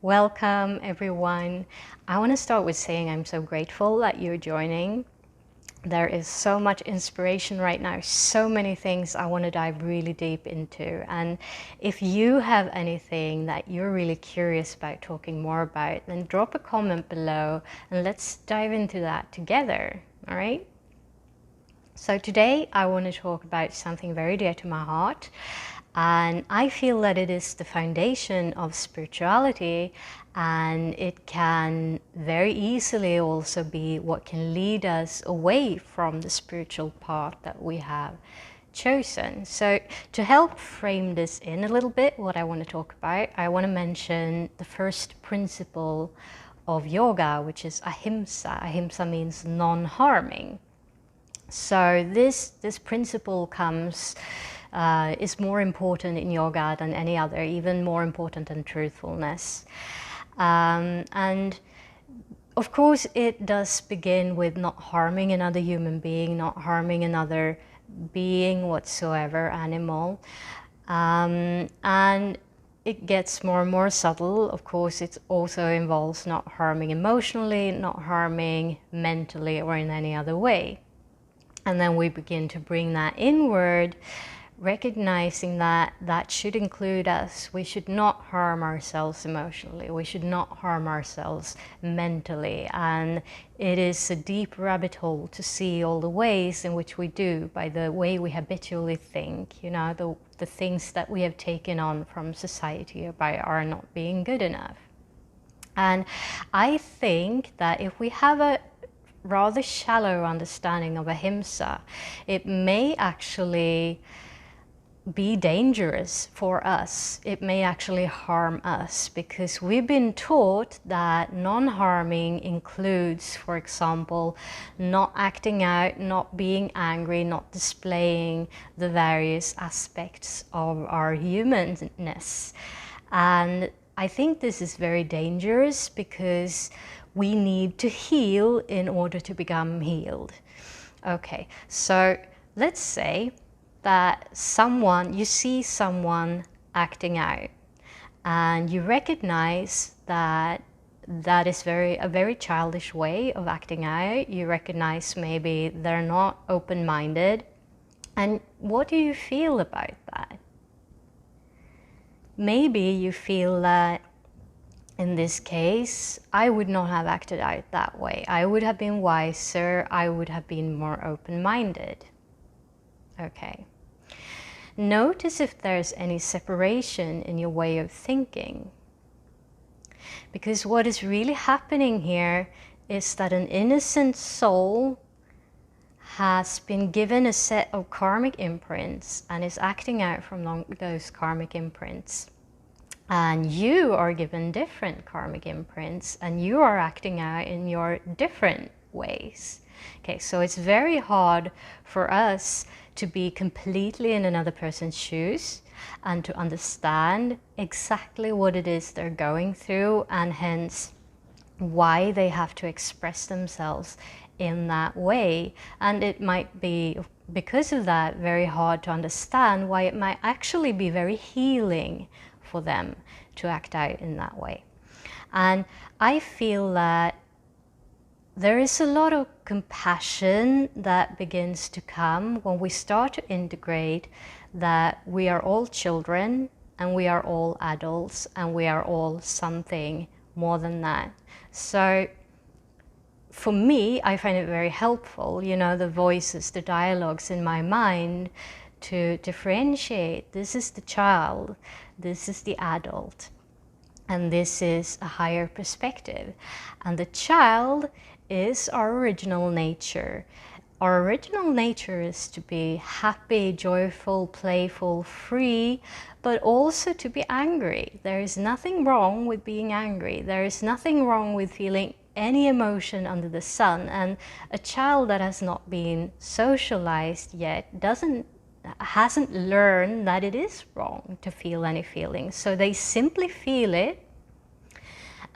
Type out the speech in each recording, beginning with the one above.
Welcome, everyone. I want to start with saying I'm so grateful that you're joining. There is so much inspiration right now, so many things I want to dive really deep into. And if you have anything that you're really curious about talking more about, then drop a comment below and let's dive into that together, all right? So today I want to talk about something very dear to my heart, and I feel that it is the foundation of spirituality, and it can very easily also be what can lead us away from the spiritual path that we have chosen. So to help frame this in a little bit, what I want to talk about, I want to mention the first principle of yoga, which is Ahimsa. Ahimsa means non-harming. So this principle is more important in yoga than any other, even more important than truthfulness. And of course it does begin with not harming another human being, not harming another being whatsoever, animal. And it gets more and more subtle. Of course, it also involves not harming emotionally, not harming mentally or in any other way. And then we begin to bring that inward, recognizing that that should include us. We should not harm ourselves emotionally. We should not harm ourselves mentally. And it is a deep rabbit hole to see all the ways in which we do, by the way we habitually think, you know, the things that we have taken on from society by our not being good enough. And I think that if we have a rather shallow understanding of Ahimsa, it may actually be dangerous for us. It may actually harm us, because we've been taught that non-harming includes, for example, not acting out, not being angry, not displaying the various aspects of our humanness. And I think this is very dangerous, because we need to heal in order to become healed. Okay, so let's say that you see someone acting out, and you recognize that that is a very childish way of acting out. You recognize maybe they're not open-minded. And what do you feel about that? Maybe you feel that, in this case, I would not have acted out that way. I would have been wiser. I would have been more open-minded. Okay. Notice if there's any separation in your way of thinking. Because what is really happening here is that an innocent soul has been given a set of karmic imprints and is acting out from those karmic imprints. And you are given different karmic imprints, and you are acting out in your different ways. Okay, so it's very hard for us to be completely in another person's shoes and to understand exactly what it is they're going through, and hence why they have to express themselves in that way. And it might be, because of that, very hard to understand why it might actually be very healing for them to act out in that way. And I feel that there is a lot of compassion that begins to come when we start to integrate that we are all children, and we are all adults, and we are all something more than that. So for me, I find it very helpful, you know, the voices, the dialogues in my mind, to differentiate. This is the child, this is the adult, and this is a higher perspective. And the child is our original nature. Our original nature is to be happy, joyful, playful, free, but also to be angry. There is nothing wrong with being angry. There is nothing wrong with feeling any emotion under the sun. And a child that has not been socialized yet hasn't learned that it is wrong to feel any feelings. So they simply feel it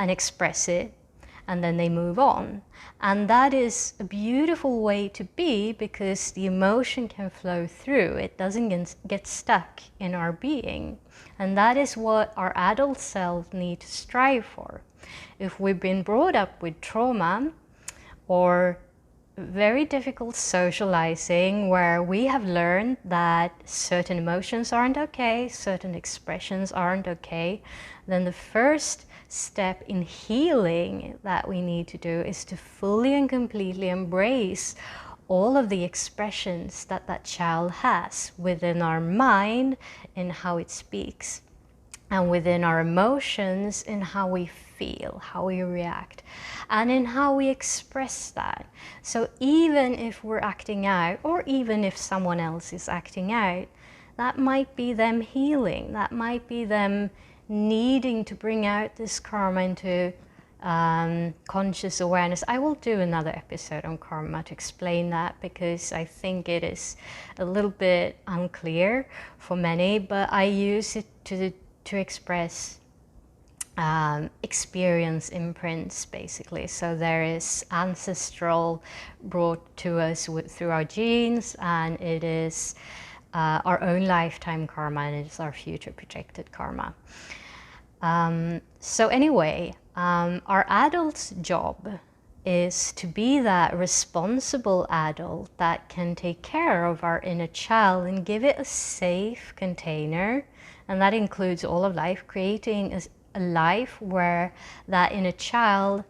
and express it, and then they move on. And that is a beautiful way to be, because the emotion can flow through. It doesn't get stuck in our being. And that is what our adult self need to strive for. If we've been brought up with trauma or very difficult socializing, where we have learned that certain emotions aren't okay, certain expressions aren't okay, then the first step in healing that we need to do is to fully and completely embrace all of the expressions that that child has within our mind in how it speaks, and within our emotions in how we feel, how we react, and in how we express that. So even if we're acting out, or even if someone else is acting out, that might be them healing, that might be them needing to bring out this karma into conscious awareness. I will do another episode on karma to explain that, because I think it is a little bit unclear for many, but I use it to express experience imprints, basically. So there is ancestral brought to us through our genes, and it is our own lifetime karma, and it is our future projected karma. So anyway, our adult's job is to be that responsible adult that can take care of our inner child and give it a safe container. And that includes all of life, creating a life where that inner child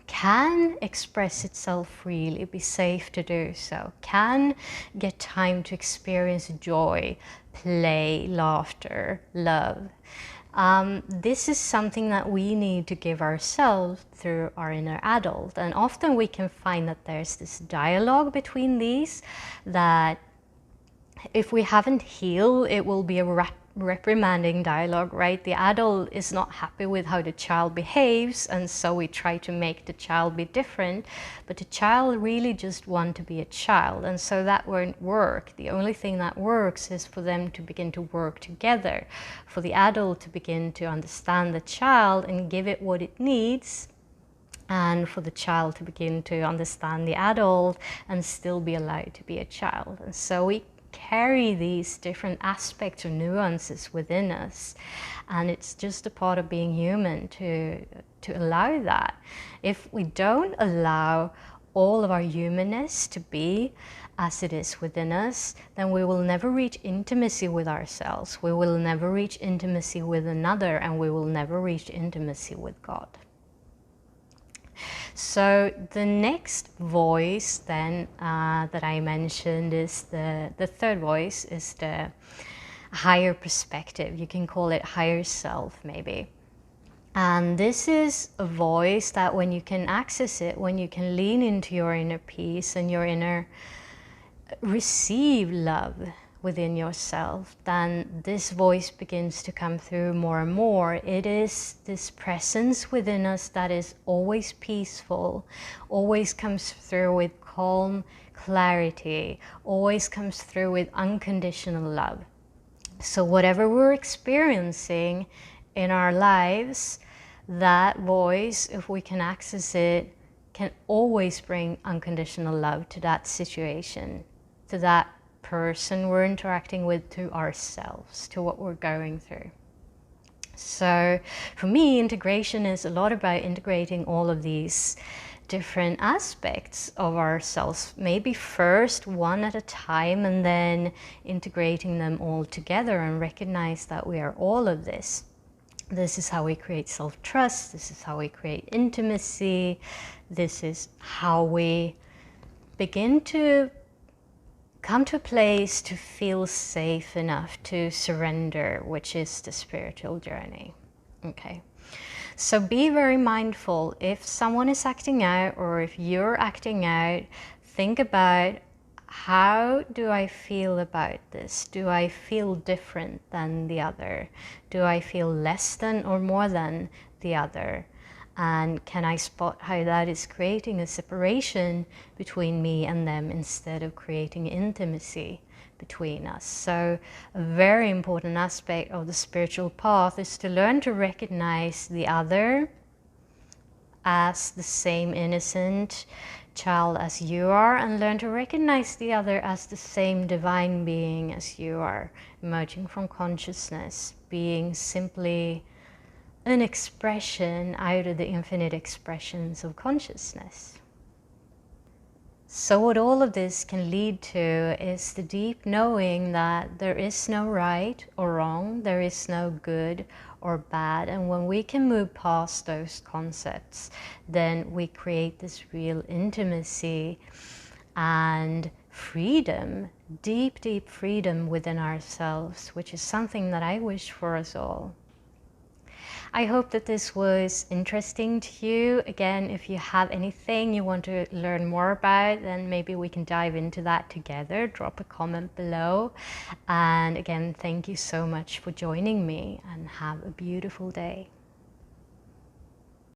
can express itself freely, be safe to do so, can get time to experience joy, play, laughter, love. This is something that we need to give ourselves through our inner adult. And often we can find that there's this dialogue between these, that if we haven't healed, it will be a reprimanding dialogue, right? The adult is not happy with how the child behaves, and so we try to make the child be different, but the child really just wants to be a child, and so that won't work. The only thing that works is for them to begin to work together, for the adult to begin to understand the child and give it what it needs, and for the child to begin to understand the adult and still be allowed to be a child. And so we carry these different aspects or nuances within us, and it's just a part of being human to allow that. If we don't allow all of our humanness to be as it is within us, then we will never reach intimacy with ourselves, we will never reach intimacy with another, and we will never reach intimacy with God. So the next voice then that I mentioned is the third voice, is the higher perspective. You can call it higher self maybe. And this is a voice that when you can access it, when you can lean into your inner peace and your inner receive love within yourself, then this voice begins to come through more and more. It is this presence within us that is always peaceful, always comes through with calm clarity, always comes through with unconditional love. So whatever we're experiencing in our lives, that voice, if we can access it, can always bring unconditional love to that situation, to that person we're interacting with, to ourselves, to what we're going through. So for me, integration is a lot about integrating all of these different aspects of ourselves, maybe first one at a time, and then integrating them all together and recognize that we are all of this. This is how we create self-trust, this is how we create intimacy, this is how we begin to come to a place to feel safe enough to surrender, which is the spiritual journey. Okay, so be very mindful. If someone is acting out, or if you're acting out, think about, how do I feel about this? Do I feel different than the other? Do I feel less than or more than the other? And can I spot how that is creating a separation between me and them instead of creating intimacy between us? So a very important aspect of the spiritual path is to learn to recognize the other as the same innocent child as you are, and learn to recognize the other as the same divine being as you are, emerging from consciousness, being simply an expression out of the infinite expressions of consciousness. So what all of this can lead to is the deep knowing that there is no right or wrong, there is no good or bad. And when we can move past those concepts, then we create this real intimacy and freedom, deep, deep freedom within ourselves, which is something that I wish for us all. I hope that this was interesting to you. Again, if you have anything you want to learn more about, then maybe we can dive into that together. Drop a comment below. And again, thank you so much for joining me, and have a beautiful day.